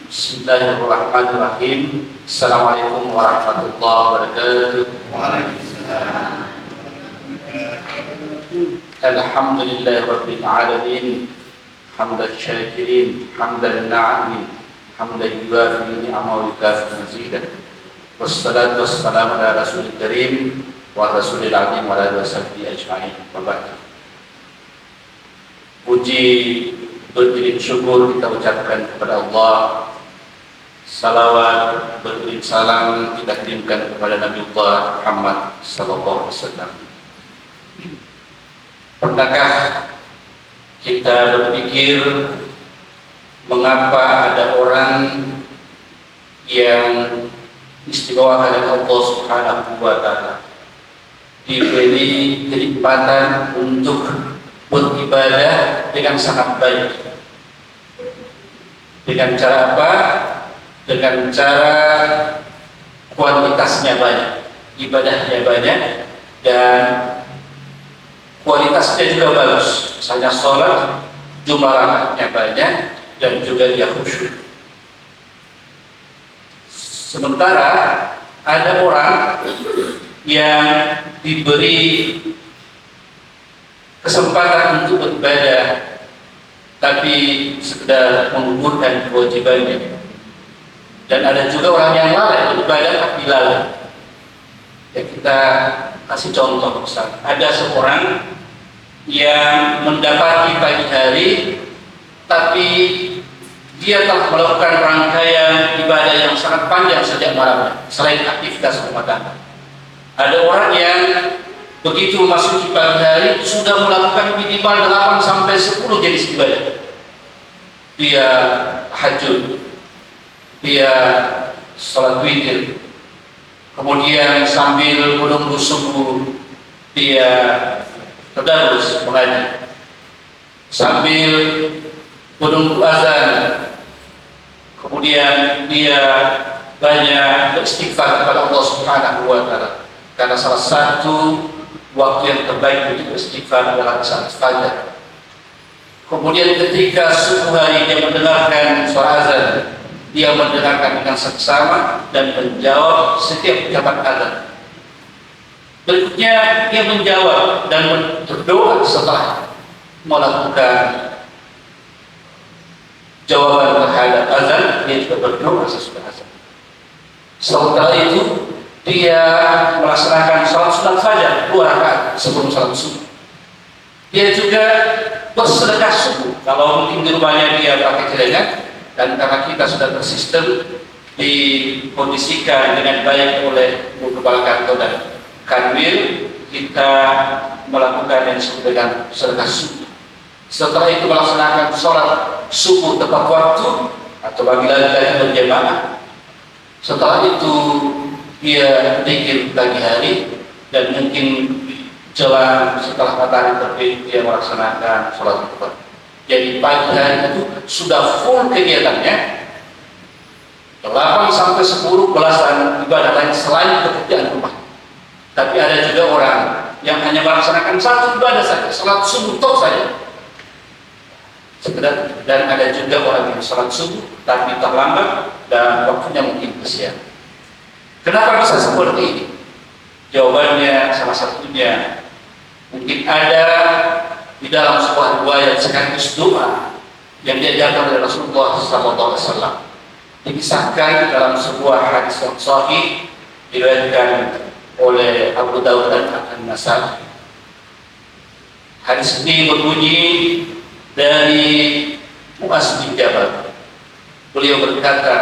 Bismillahirrahmanirrahim. Assalamualaikum warahmatullahi wabarakatuh. Waalaikumsalam. Alhamdulillahirabbil alamin. Hamdan syakirin, hamdan na'imin, hamdan yuwafi ni'amahu wa yukafi mazidah. Wassalatu wassalamu ala rasulil karim wa rasulil azim wa ala washabihi ajma'in. Wa ba'd. Puji beriring syukur kita ucapkan kepada Allah. Salawat beriring salam kita kirimkan kepada Nabi Allah Muhammad sallallahu alaihi wasallam. Pernahkah kita berpikir mengapa ada orang yang istimewa oleh Allah Subhanahu wa taala, diberi kenikmatan untuk beribadah dengan sangat baik. Dengan cara apa? Dengan cara kuantitasnya banyak, ibadahnya banyak, dan kualitasnya juga bagus. Misalnya sholat, jumlah rakaatnya banyak, dan juga dia khusyuk. Sementara ada orang yang diberi kesempatan untuk beribadah, tapi sekedar menggugurkan kewajibannya. Dan ada juga orang yang lalai beribadah tapi lalai. Ya, kita kasih contoh besar. Ada seorang yang mendapati pagi hari, tapi dia telah melakukan rangkaian ibadah yang sangat panjang sejak malamnya, selain aktivitas rumah tangga. Ada orang yang begitu memasuki pagi hari sudah melakukan minimal 8 sampai 10 jenis ibadah. Dia tahajud, dia sholat witir, kemudian sambil menunggu subuh dia tadarus mengaji, sambil menunggu azan, kemudian dia banyak beristighfar kepada Allah Subhanahu wa taala. Karena salah satu waktu yang terbaik untuk beristighfar adalah saat fajar. Kemudian ketika subuh hari dia mendengarkan suara azan, dia mendengarkan dengan seksama dan menjawab setiap ucapan azan. Berikutnya dia menjawab dan berdoa setelah melakukan jawaban terhadap azan, dia juga berdoa sesudah azan. Setelah itu dia melaksanakan salat sunat fajar 2 rakaat sebelum salat subuh. Dia juga bersedekah subuh. Kalau mungkin di rumahnya dia pakai celengan, dan karena kita sudah tersistem dikondisikan dengan baik oleh kepala kantor dan kanwil, kita melakukan yang disebut dengan sedekah subuh. Setelah itu melaksanakan sholat subuh tepat waktu atau bagi lagi berjamaah. Setelah itu dia zikir pagi hari, dan mungkin jelang setelah matahari terbit dia melaksanakan sholat tepat. Jadi pagi hari itu sudah full kegiatannya, 8 sampai 10 belasan ibadah lain selain pekerjaan rumah. Tapi ada juga orang yang hanya melaksanakan satu ibadah saja, sholat subuh tok saja. Dan ada juga orang yang sholat subuh tapi terlambat dan waktunya mungkin kesian. Kenapa bisa seperti ini? Jawabannya salah satunya mungkin ada di dalam sebuah riwayat sekaligus doa yang diajarkan oleh Rasulullah SAW. Dikisahkan dalam sebuah hadis yang sahih diriwayatkan oleh Abu Dawud dan An-Nasai. Hadis ini berbunyi dari Mu'adz bin Jabal. Beliau berkata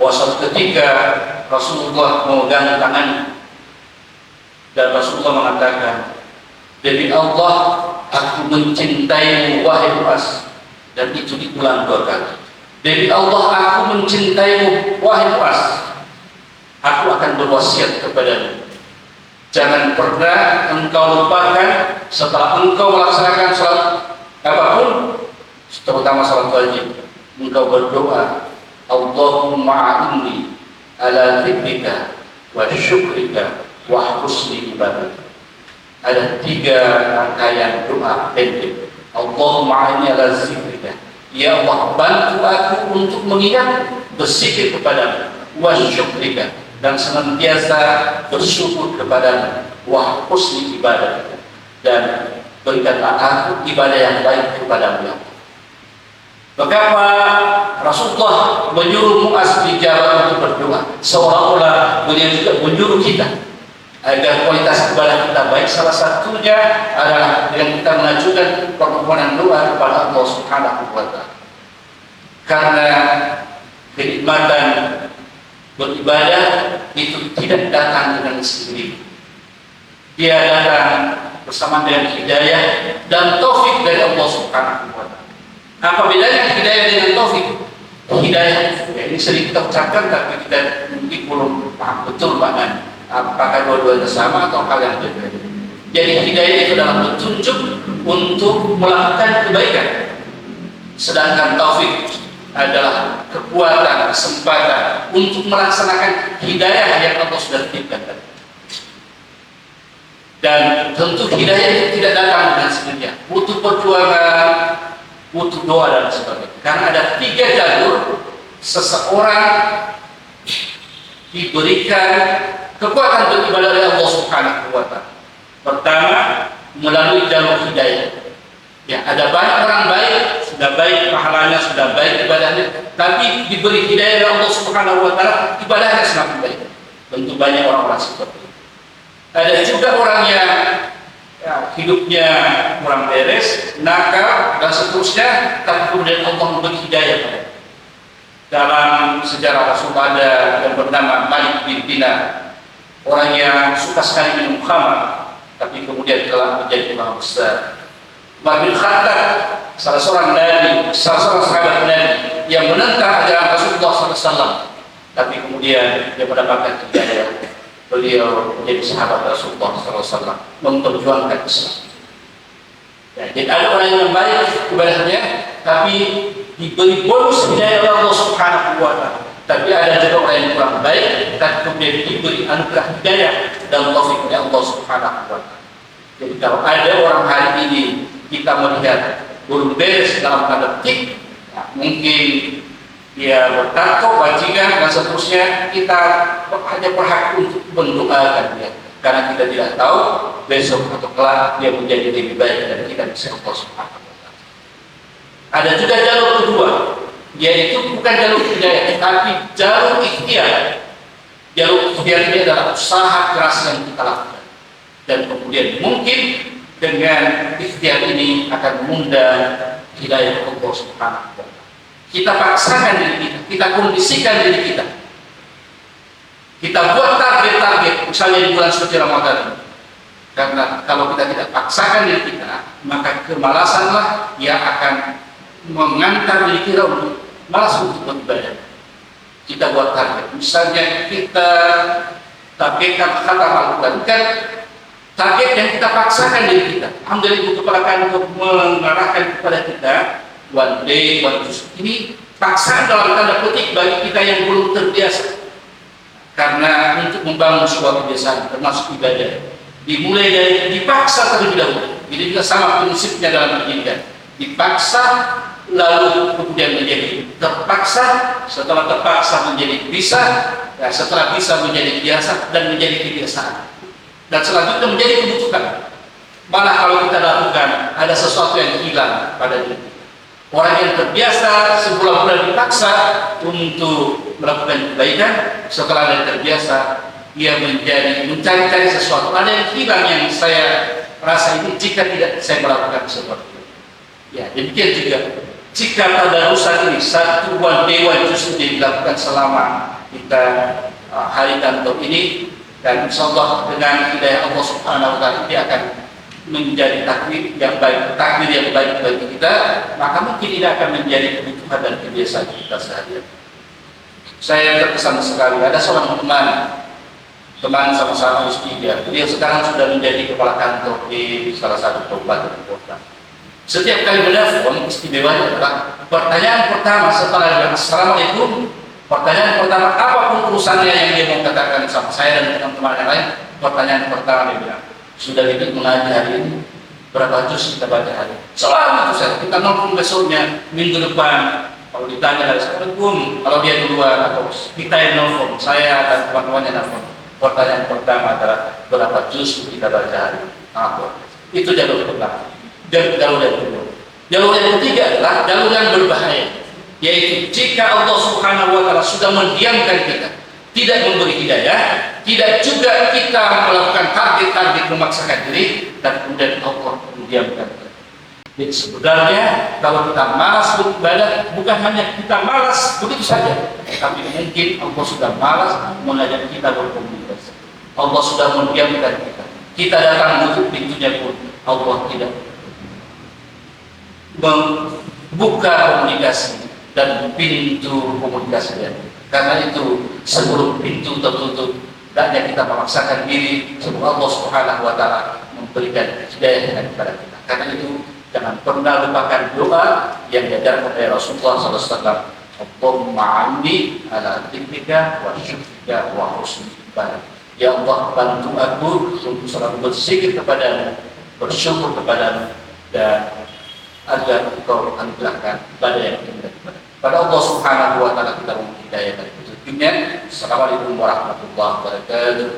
bahwa suatu ketika Rasulullah memegang tangan dan Rasulullah mengatakan, "Demi Allah, aku mencintaimu wahai Mu'adz." Dan itu diulang 2 kali. "Demi Allah, aku mencintaimu wahai Mu'adz. Aku akan berwasiat kepadamu, jangan pernah engkau lupakan setelah engkau melaksanakan sholat apapun, terutama sholat wajib, engkau berdoa, Allahumma a'inni ala dzikrika wa syukrika wa husni ibadatik." Ada 3 rangkaian doa pendek. Allahumma a'inni ala dzikrika, ya Allah bantu aku untuk mengingat berzikir kepadamu, wa syukrika, dan senantiasa bersyukur kepadamu, wa husni ibadah, dan berikanlah aku ibadah yang baik kepadamu ya Allah. Betapa Rasulullah menyuruh Muaz bin Jabal untuk berdoa, seolah-olah beliau juga menyuruh kita agar kualitas ibadah kita baik. Salah satunya adalah dengan kita mengajukan permohonan doa kepada Allah Subhanahu wa Ta'ala. Karena kenikmatan beribadah itu tidak datang dengan sendiri. Dia datang bersama dengan hidayah dan taufik dari Allah Subhanahu wa Ta'ala. Apa bedanya hidayah dengan taufik? Hidayah ya, ini sering kita ucapkan tapi kita mungkin belum paham betul maknanya. Apakah dua-duanya sama atau hal yang berbeda? Jadi hidayah itu adalah petunjuk untuk melakukan kebaikan, sedangkan taufik adalah kekuatan, kesempatan untuk melaksanakan hidayah yang Allah sudah titipkan. Dan tentu hidayah itu tidak datang dengan sendirinya, butuh perjuangan, butuh doa dan sebagainya. Karena ada 3 jalur seseorang diberikan kekuatan beribadah oleh Allah Subhanahu wa Ta'ala. Pertama, melalui jalur hidayah. Ya, ada banyak orang baik, sudah baik pahalanya, sudah baik ibadahnya, tapi diberi hidayah oleh Allah Subhanahu wa Ta'ala, ibadahnya semakin baik. Tentu banyak orang-orang seperti itu. Ada juga orang yang ya, hidupnya kurang beres, nakal dan seterusnya, tapi kemudian Allah memberi hidayah pada. Dalam sejarah Rasul ada yang bernama Malik bin Dinar, orang yang suka sekali minum khamar, tapi kemudian telah menjadi ulama besar. Umar bin Khattab, salah seorang sahabat Nabi yang menentang ajaran Rasulullah SAW, tapi kemudian dia mendapatkan hidayah. Beliau menjadi sahabat Rasulullah SAW, memperjuangkan Islam. Ya, jadi ada orang yang baik ibadahnya, tapi diberi bonus hidayah oleh Allah Subhanahu wa Ta'ala. Tapi ada juga orang yang kurang baik, tapi kemudian diberi anugerah hidayah dan taufik oleh Allah Subhanahu wa Ta'ala. Jadi kalau ada orang hari ini kita melihat belum beres dalam tanda petik, ya, mungkin dia bertato, bajingan dan seterusnya, kita hanya berhak untuk mendoakan dia, karena kita tidak tahu besok atau kelak dia menjadi lebih baik dari kita bisa Allah Subhanahu wa Ta'ala. Ada juga jalur kedua, yaitu bukan jalur hidayah, tapi jalur ikhtiar. Jalur ikhtiar ini adalah usaha keras yang kita lakukan, dan kemudian mungkin dengan ikhtiar ini akan mengundang hidayah Allah Subhanahu wa Ta'ala. Kita paksakan diri kita, kita kondisikan diri kita. Kita buat target-target, misalnya di bulan suci Ramadan. Karena kalau kita tidak paksakan diri kita, maka kemalasanlah yang akan mengantar diri kita untuk malas untuk beribadah. Kita buat target, misalnya kita targetkan khatam Al-Quran, kan target yang kita paksakan diri kita. Alhamdulillah itu untuk mengarahkan kepada kita one day, one juz. Ini paksaan dalam tanda petik bagi kita yang belum terbiasa. Karena untuk membangun sebuah kebiasaan termasuk ibadah, dimulai dari dipaksa terlebih dahulu. Ini juga sama prinsipnya dalam pendidikan. Dipaksa lalu kemudian menjadi terpaksa, setelah terpaksa menjadi bisa, ya, setelah bisa menjadi biasa dan menjadi kebiasaan, dan selanjutnya menjadi kebutuhan. Malah kalau kita lakukan ada sesuatu yang hilang pada diri kita. Orang yang terbiasa sebulan-bulan dipaksa untuk melakukan kebaikan, setelah dia terbiasa dia menjadi mencari-cari sesuatu. Ada yang hilang yang saya rasa ini jika tidak saya melakukan seperti itu. Ya, demikian juga jika tadarusan ini satu bulan dewa justru dilakukan selama kita hari kantor ini, dan insyaallah dengan hidayah Allah Subhanahu wa Ta'ala dia akan menjadi takdir yang baik bagi kita, maka mungkin tidak akan menjadi kebutuhan dan kebiasaan kita sehari-hari. Saya terkesan sekali, ada seorang teman sama-sama istri dia sekarang sudah menjadi kepala kantor di salah satu kabupaten kota. Setiap kali menelpon, istimewanya adalah pertanyaan pertama setelah dia Assalamualaikum, pertanyaan pertama apapun urusannya yang dia mau katakan sama saya dan teman-teman yang lain, pertanyaan pertama dia bilang, sudah lebih mengaji hari ini, berapa juz kita baca hari ini? Selalu itu saya, kita nongkrong besoknya, minggu depan, Kalau ditanya dari Assalamualaikum, kalau dia duluan atau kita yang nelfon, saya dan teman-teman yang nelfon, pertanyaan pertama adalah berapa juz kita baca hari ini? Itu jalur pertama. Jalur yang kedua. Jalur yang ketiga adalah jalur yang berbahaya, yaitu jika Allah Subhanahu wa taala sudah mendiamkan kita, tidak memberi hidayah, tidak juga kita melakukan target-target memaksakan diri, dan kemudian Allah mendiamkan kita. Jadi sebenarnya kalau kita malas beribadah, bukan hanya kita malas begitu saja, tapi mungkin Allah sudah malas mengajak kita berkomunikasi. Allah sudah mendiamkan kita. Kita datang untuk pintunya pun Allah tidak membuka komunikasi dan pintu komunikasi. Karena itu sebelum pintu tertutup, hendaknya kita memaksakan diri sebelum Allah Subhanahu wa taala memberikan hidayah kepada kita. Karena itu jangan pernah lupakan doa yang diajarkan oleh Rasulullah SAW. Allahumma a'inni ala dzikrika wa syukrika wa husni ibadah. Ya Allah, bantu aku untuk selalu berzikir kepadamu, bersyukur kepadamu, dan agar engkau anugerahkan ibadah yang indah kepada Allah Subhanahu wa taala. Kita mohon hidayah dari petunjuknya. Assalamualaikum warahmatullahi wabarakatuh.